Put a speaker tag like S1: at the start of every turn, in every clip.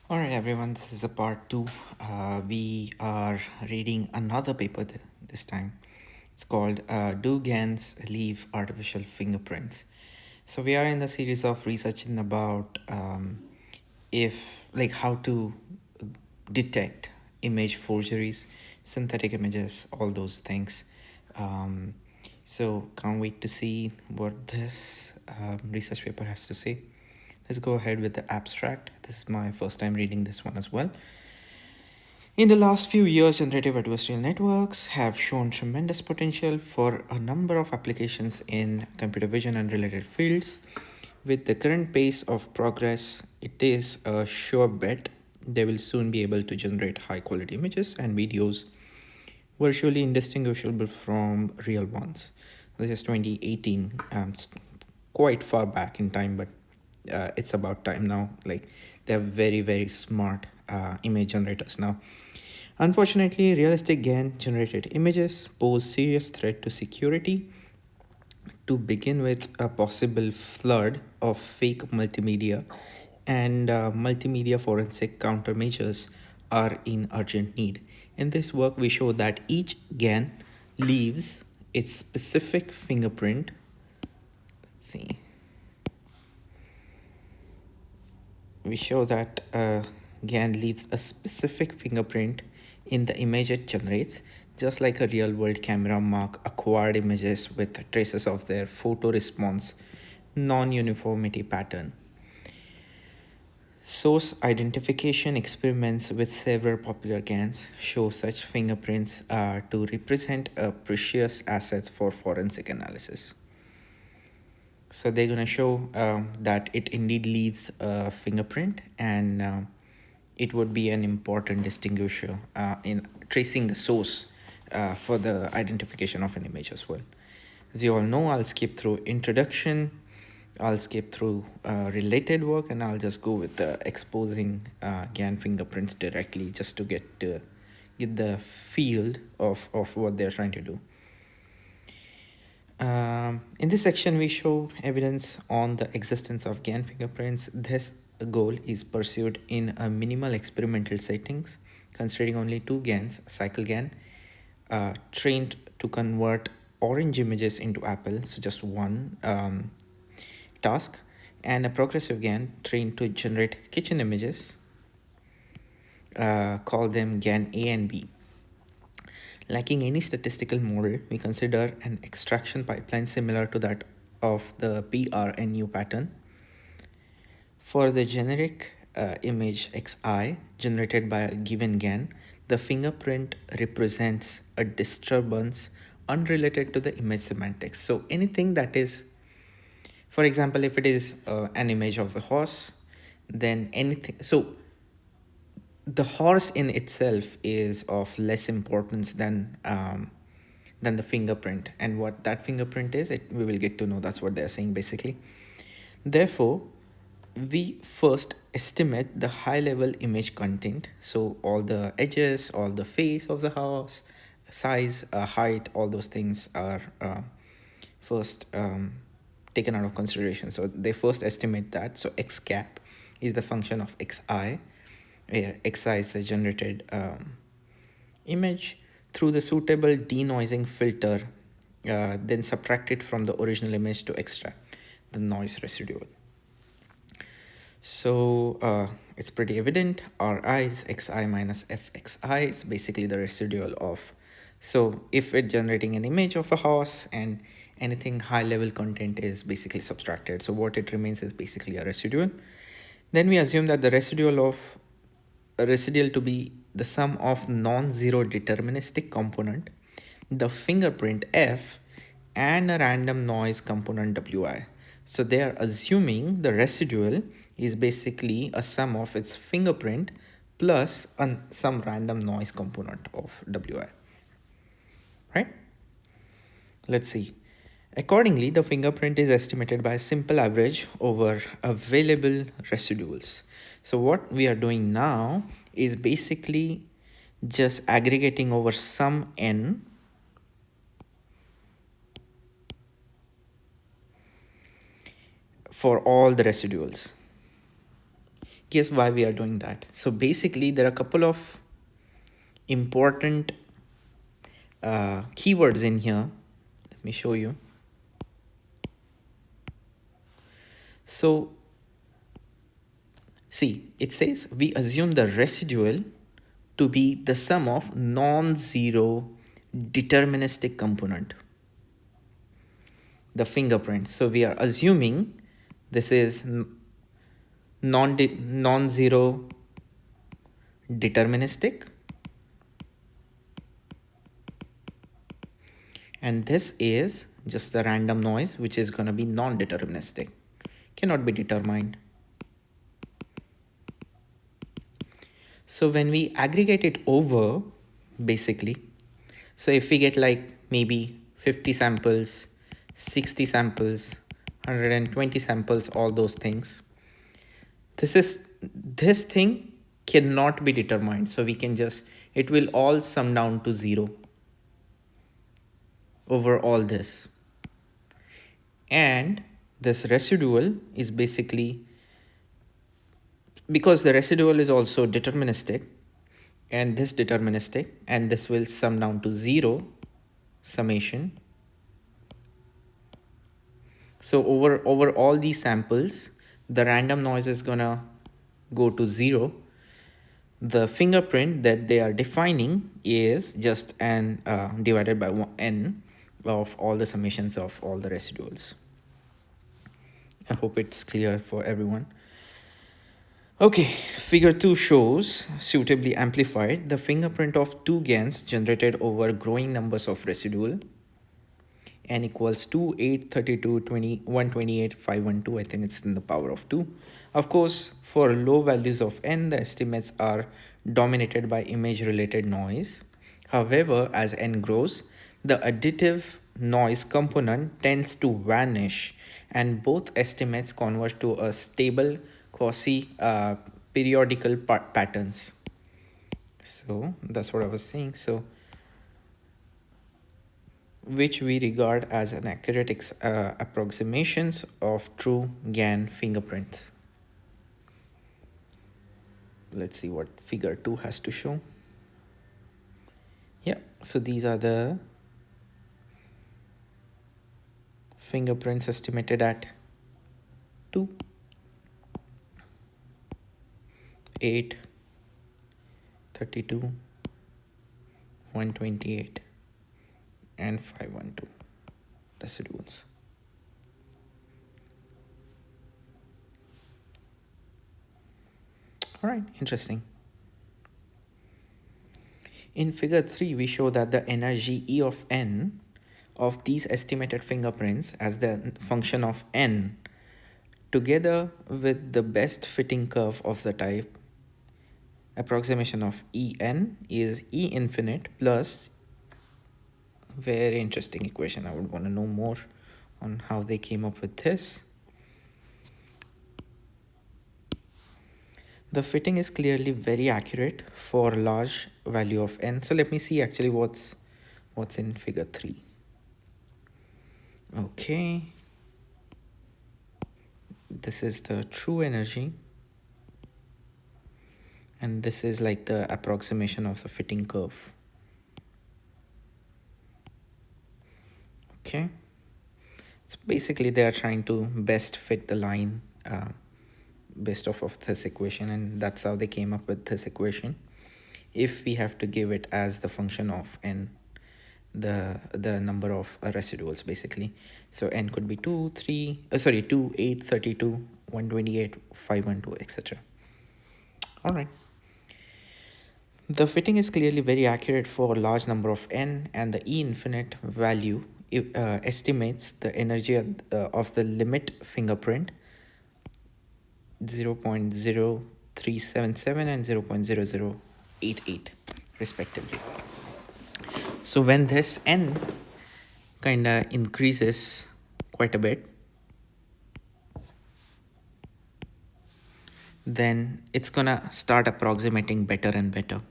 S1: All right, everyone, this is a part two. We are reading another paper this time. It's called Do GANs Leave Artificial Fingerprints? So we are in the series of researching about if, like, how to detect image forgeries, synthetic images, all those things. Um, so can't wait to see what this research paper has to say. Let's go ahead with the abstract. This is my first time reading this one as well. In the last few years, generative adversarial networks have shown tremendous potential for a number of applications in computer vision and related fields. With the current pace of progress, it is a sure bet they will soon be able to generate high quality images and videos virtually indistinguishable from real ones. This is 2018, quite far back in time, but it's about time now. Like, they're very, very smart image generators now. Unfortunately, realistic GAN-generated images pose serious threat to security. To begin with, a possible flood of fake multimedia and multimedia forensic countermeasures are in urgent need. In this work, we show that each GAN leaves its specific fingerprint. Let's see. We show that GAN leaves a specific fingerprint in the image it generates, just like a real-world camera mark acquired images with traces of their photo response non-uniformity pattern. Source identification experiments with several popular GANs show such fingerprints to represent precious assets for forensic analysis. So they're going to show that it indeed leaves a fingerprint, and it would be an important distinguisher in tracing the source for the identification of an image as well. As you all know, I'll skip through introduction, I'll skip through related work, and I'll just go with the exposing GAN fingerprints directly, just to get the field of what they're trying to do. In this section, we show evidence on the existence of GAN fingerprints. This goal is pursued in a minimal experimental settings, considering only two GANs, cycle GAN, trained to convert orange images into apple, so just one task, and a progressive GAN trained to generate kitchen images, call them GAN A and B. Lacking any statistical model, we consider an extraction pipeline similar to that of the PRNU pattern. For the generic image Xi generated by a given GAN, the fingerprint represents a disturbance unrelated to the image semantics. So anything that is, for example, if it is an image of the horse, then anything. So the horse in itself is of less importance than the fingerprint, and what that fingerprint is, we will get to know. That's what they're saying basically. Therefore, we first estimate the high level image content, so all the edges, all the face of the horse, size, height, all those things are first taken out of consideration. So they first estimate that. So x cap is the function of xi, where xi is the generated image, through the suitable denoising filter, then subtract it from the original image to extract the noise residual. So it's pretty evident. Ri is xi minus fxi. It's basically the residual of. So if it's generating an image of a horse, and anything high level content is basically subtracted, so what it remains is basically a residual. Then we assume that the residual to be the sum of non-zero deterministic component, the fingerprint f, and a random noise component wi. So they are assuming the residual is basically a sum of its fingerprint plus some random noise component of wi. Right? Let's see. Accordingly, the fingerprint is estimated by a simple average over available residuals. So what we are doing now is basically just aggregating over some n for all the residuals. Guess why we are doing that? So basically, there are a couple of important keywords in here. Let me show you. So see, it says we assume the residual to be the sum of non-zero deterministic component, the fingerprint. So we are assuming this is non-zero deterministic, and this is just the random noise, which is going to be non-deterministic, cannot be determined. So when we aggregate it over, basically, so if we get like maybe 50 samples, 60 samples, 120 samples, all those things, this thing cannot be determined. So we can just, it will all sum down to 0 over all this. And this residual is basically, because the residual is also deterministic and this deterministic, and this will sum down to 0 summation. So over all these samples, the random noise is gonna go to 0. The fingerprint that they are defining is just n divided by n of all the summations of all the residuals. I hope it's clear for everyone. Okay, figure 2 shows, suitably amplified, the fingerprint of two GANs generated over growing numbers of residual, n equals 2, 8, 32, 20, 128, 512. I think it's in the power of 2. Of course, for low values of n, the estimates are dominated by image-related noise. However, as n grows, the additive noise component tends to vanish, and both estimates converge to a stable quasi-periodical patterns. So that's what I was saying. So which we regard as an accurate approximations of true GAN fingerprints. Let's see what figure 2 has to show. Yeah, so these are the fingerprints estimated at 2, 8, 32, 128, and 512 residuals. All right, interesting. In figure 3, we show that the energy E of n of these estimated fingerprints as the function of n, together with the best fitting curve of the type approximation of En, is E infinite plus, very interesting equation. I would want to know more on how they came up with this. The fitting is clearly very accurate for large value of n. So let me see actually what's in figure 3. Okay. This is the true energy. And this is like the approximation of the fitting curve. Okay. So basically they are trying to best fit the line based off of this equation, and that's how they came up with this equation. If we have to give it as the function of n, the number of residuals basically. So n could be 2, 8, 32, 128, 512, etc. All right. The fitting is clearly very accurate for a large number of n, and the E infinite value estimates the energy of the limit fingerprint 0.0377 and 0.0088 respectively. So when this n kind of increases quite a bit, then it's gonna start approximating better and better.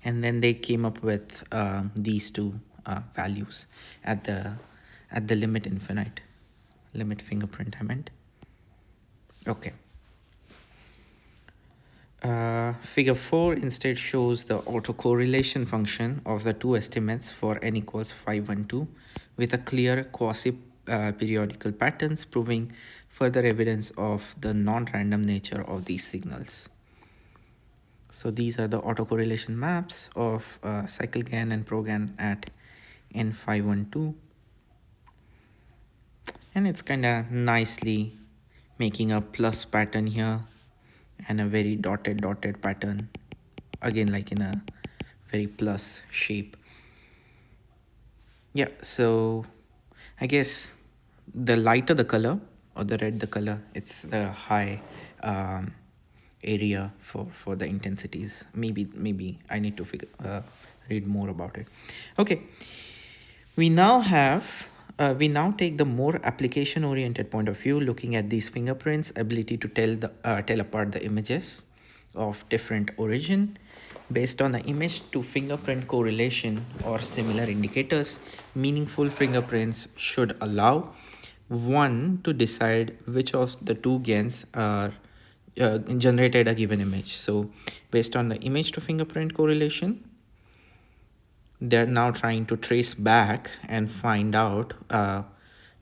S1: And then they came up with these two values at the limit fingerprint, I meant. Okay. Figure 4 instead shows the autocorrelation function of the two estimates for n equals 512 with a clear quasi-periodical patterns proving further evidence of the non-random nature of these signals. So these are the autocorrelation maps of cycle GAN and pro-GAN at N512. And it's kind of nicely making a plus pattern here and a very dotted pattern, again like in a very plus shape. Yeah, so I guess the lighter the color or the red the color, it's the high area for the intensities. Maybe I need to read more about it. Okay, we now take the more application oriented point of view, looking at these fingerprints ability to tell apart the images of different origin based on the image to fingerprint correlation or similar indicators. Meaningful fingerprints should allow one to decide which of the two GANs are generated a given image. So based on the image to fingerprint correlation, they're now trying to trace back and find out,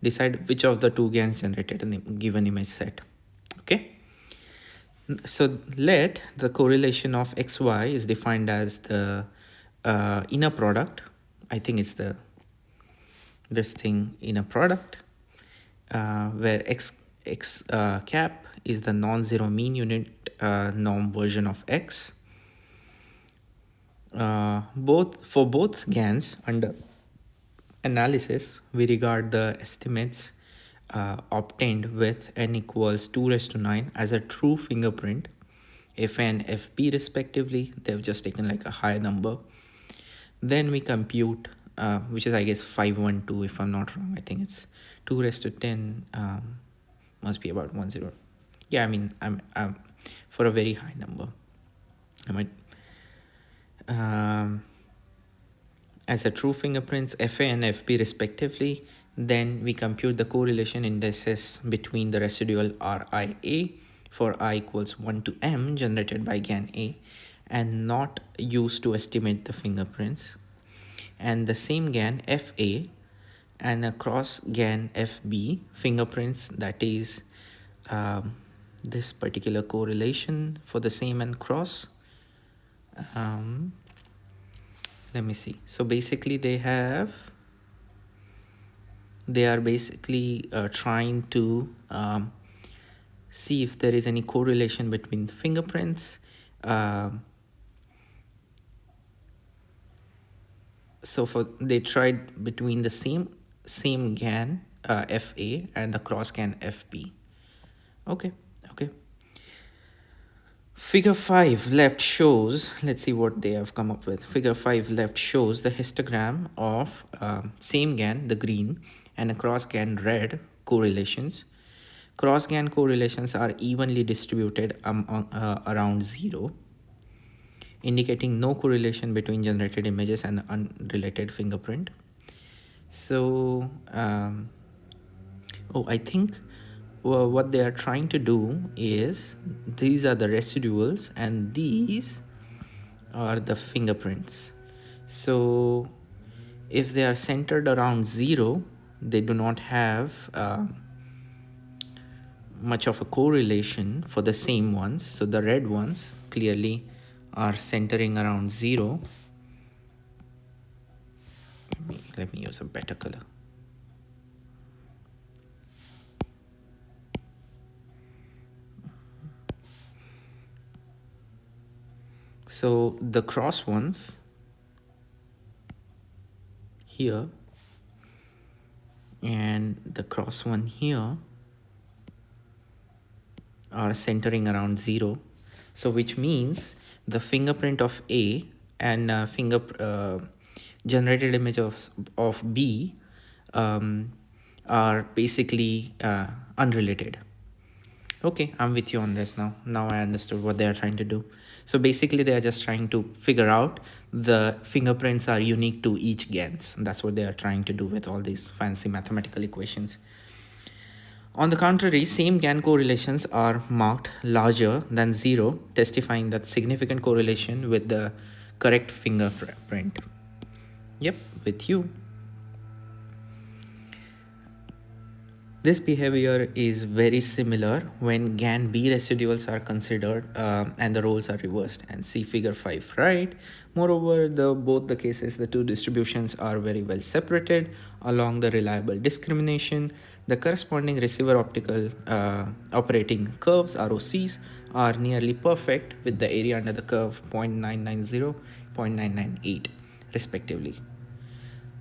S1: decide which of the two GANs generated a given image set. Okay. So let the correlation of XY is defined as the inner product. I think it's this thing inner product, where x cap is the non-zero mean unit norm version of X. For both GANs under analysis, we regard the estimates obtained with n equals 2 raised to 9 as a true fingerprint, F and FB respectively. They've just taken like a high number. Then we compute, which is I guess 512 if I'm not wrong. I think it's 2 raised to 10, must be about 10. Yeah, I mean, I'm for a very high number. I might as a true fingerprints FA and FB respectively. Then we compute the correlation indices between the residual RIA for I equals 1 to M generated by GAN A and not used to estimate the fingerprints, and the same GAN FA and a cross GAN FB fingerprints, that is this particular correlation for the same and cross. Let me see. So basically they are basically trying to see if there is any correlation between the fingerprints. So they tried between the same GAN FA and the cross GAN FB. Okay. Figure 5 left shows, let's see what they have come up with. Figure 5 left shows the histogram of same GAN, the green, and a cross GAN red correlations. Cross GAN correlations are evenly distributed around 0, indicating no correlation between generated images and unrelated fingerprint. So, I think what they are trying to do is, these are the residuals and these are the fingerprints. So if they are centered around 0, they do not have much of a correlation for the same ones. So the red ones clearly are centering around 0. Let me use a better color. So the cross ones here and the cross one here are centering around 0. So which means the fingerprint of A and generated image of B are basically unrelated. Okay, I'm with you on this now. Now I understood what they are trying to do. So basically they are just trying to figure out the fingerprints are unique to each GANs. And that's what they are trying to do with all these fancy mathematical equations. On the contrary, same GAN correlations are marked larger than 0, testifying that significant correlation with the correct fingerprint. Yep, with you. This behavior is very similar when GAN-B residuals are considered and the roles are reversed, and see figure 5, right? Moreover, both the cases, the two distributions are very well separated along the reliable discrimination. The corresponding receiver optical operating curves, ROCs, are nearly perfect with the area under the curve 0.990, 0.998 respectively.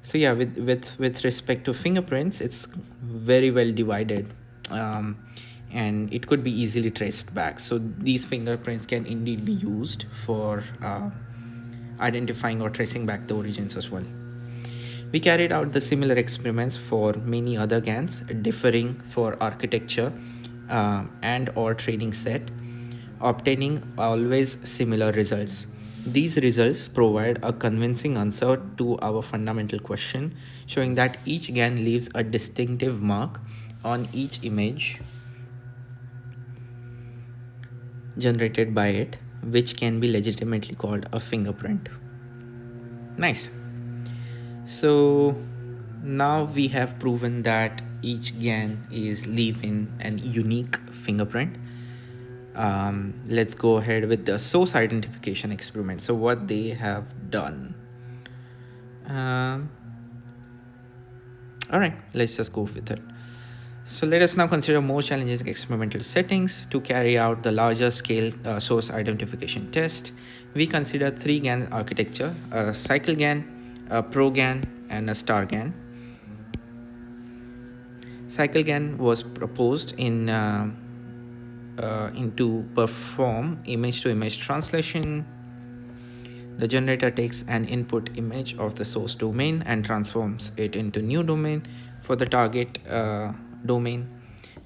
S1: So yeah, with respect to fingerprints, it's very well divided, and it could be easily traced back. So these fingerprints can indeed be used for identifying or tracing back the origins as well. We carried out the similar experiments for many other GANs, differing for architecture and or training set, obtaining always similar results. These results provide a convincing answer to our fundamental question, showing that each GAN leaves a distinctive mark on each image generated by it, which can be legitimately called a fingerprint. Nice. So now we have proven that each GAN is leaving an unique fingerprint. Let's go ahead with the source identification experiment. So what they have done. All right, let's just go with it. So let us now consider more challenging experimental settings. To carry out the larger scale source identification test, we consider 3 GAN architecture: a cycle GAN, a pro GAN, and a star GAN. Cycle GAN was proposed to perform image-to-image translation. The generator takes an input image of the source domain and transforms it into new domain for the target domain.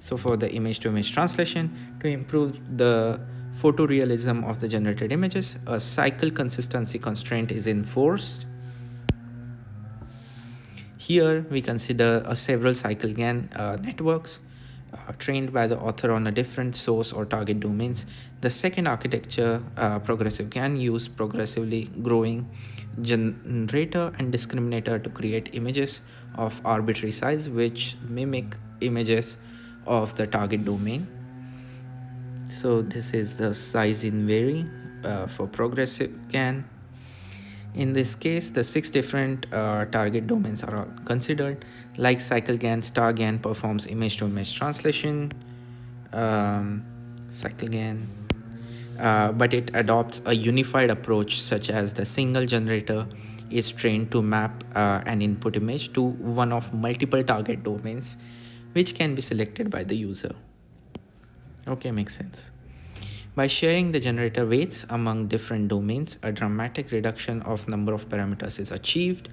S1: So for the image-to-image translation, to improve the photorealism of the generated images, a cycle consistency constraint is enforced. Here we consider several cycle GAN networks trained by the author on a different source or target domains. The second architecture, progressive GAN, use progressively growing generator and discriminator to create images of arbitrary size which mimic images of the target domain. So this is the size in vary for progressive GAN. In this case, the 6 different target domains are all considered. Like cycle GAN, star GAN performs image-to-image translation, cycle GAN, but it adopts a unified approach, such as the single generator is trained to map an input image to one of multiple target domains, which can be selected by the user. Okay, makes sense. By sharing the generator weights among different domains, a dramatic reduction of number of parameters is achieved.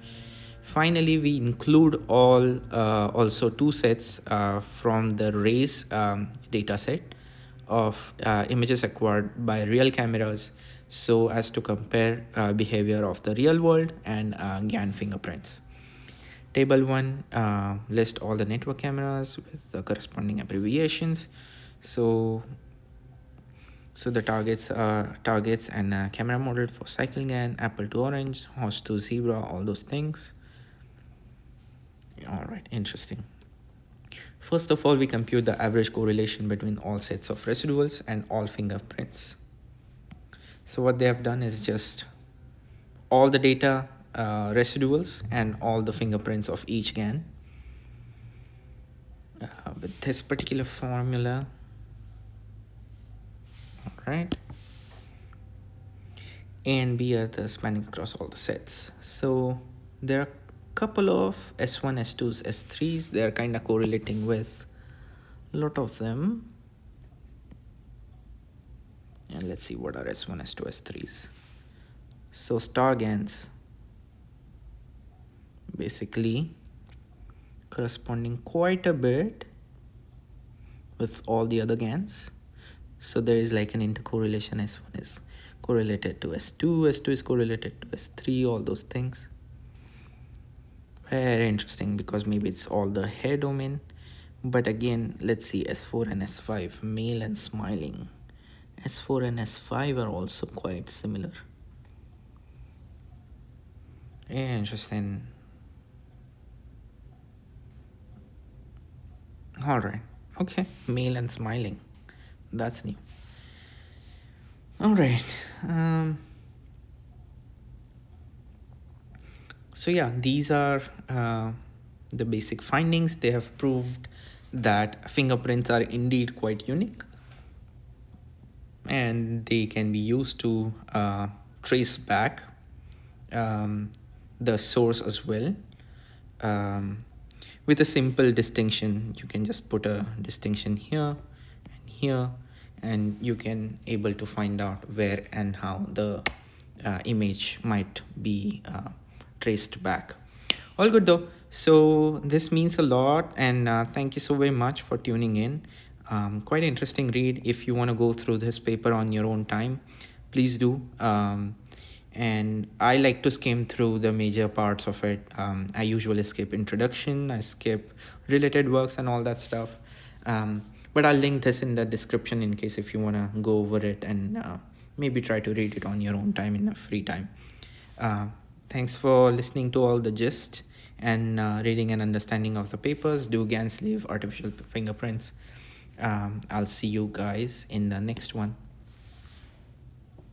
S1: Finally, we include also 2 sets from the RAISE dataset of images acquired by real cameras, so as to compare behavior of the real world and GAN fingerprints. Table 1 lists all the network cameras with the corresponding abbreviations. So the targets and camera model for cycle GAN, apple to orange, horse to zebra, all those things. All right, interesting. First of all, we compute the average correlation between all sets of residuals and all fingerprints. So what they have done is just all the data, residuals, and all the fingerprints of each GAN. With this particular formula, all right, A and B are the spanning across all the sets. So there are a couple of S1, S2s, S3s. They are kind of correlating with a lot of them. And let's see what are S1, S2, S3s. So star GANs basically corresponding quite a bit with all the other GANs. So there is like an intercorrelation. S1 is correlated to S2, S2 is correlated to S3, all those things. Very interesting, because maybe it's all the hair domain, But again, let's see S4 and S5, male and smiling. S4 and S5 are also quite similar. Yeah, interesting. All right. Okay, male and smiling. That's new. All right. So yeah, these are the basic findings. They have proved that fingerprints are indeed quite unique, and they can be used to trace back the source as well. Um, with a simple distinction, you can just put a distinction here and here, and you can able to find out where and how the image might be traced back. All good though. So this means a lot, and thank you so very much for tuning in. Quite interesting read. If you want to go through this paper on your own time, please do. And I like to skim through the major parts of it. I usually skip introduction, I skip related works and all that stuff. But I'll link this in the description in case if you want to go over it and maybe try to read it on your own time in a free time. Uh, Thanks for listening to all the gist and reading and understanding of the papers. Do GANs leave artificial fingerprints? I'll see you guys in the next one.